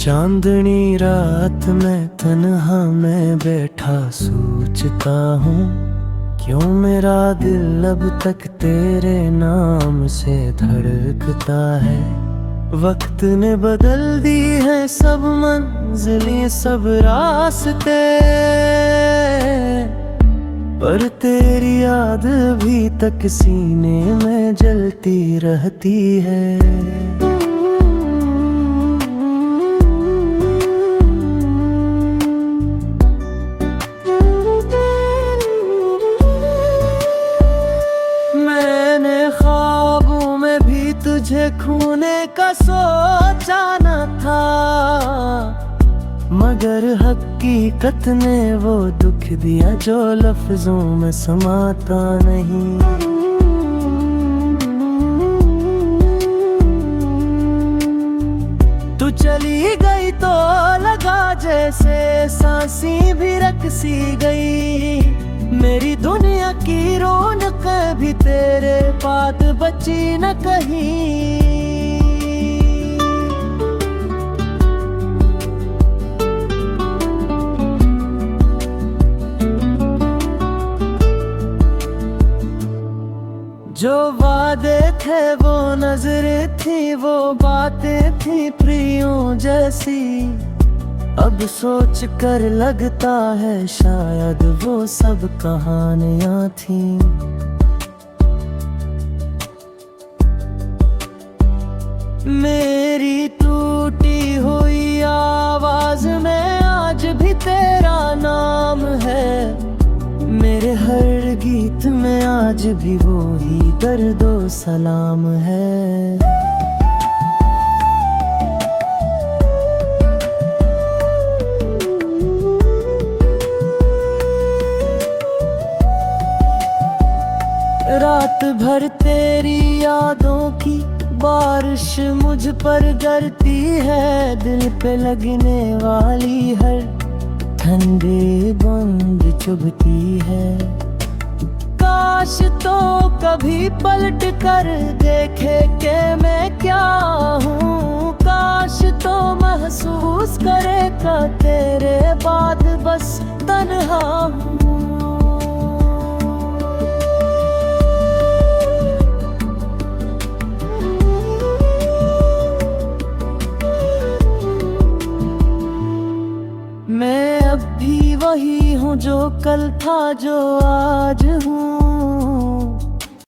चांदनी रात में तन्हा मैं बैठा सोचता हूँ, क्यों मेरा दिल अब तक तेरे नाम से धड़कता है। वक्त ने बदल दी है सब मंजिलें सब रास्ते, पर तेरी याद अभी तक सीने में जलती रहती है। ख्वाबों में भी तुझे खोने का सोचा न था, मगर हकीकत ने वो दुख दिया जो लफ्जों में समाता नहीं। तू चली गई तो लगा जैसे सांसें भी रक सी गई, मेरी दुनिया की रौनक भी तेरे बाद बची न कहीं। जो वादे थे वो नजरें थी, वो बातें थी प्रियों जैसी, अब सोच कर लगता है शायद वो सब कहानियां थीं। मेरी टूटी हुई आवाज में आज भी तेरा नाम है, मेरे हर गीत में आज भी वो ही दर्दो सलाम है। रात भर तेरी यादों की बारिश मुझ पर गिरती है, दिल पे लगने वाली हर ठंडी बूंद चुभती है। काश तो कभी पलट कर देखे कि मैं क्या हूँ, काश तो महसूस करे कि तेरे बाद बस तन्हा हूँ। मैं अब भी वही हूँ जो कल था, जो आज हूँ।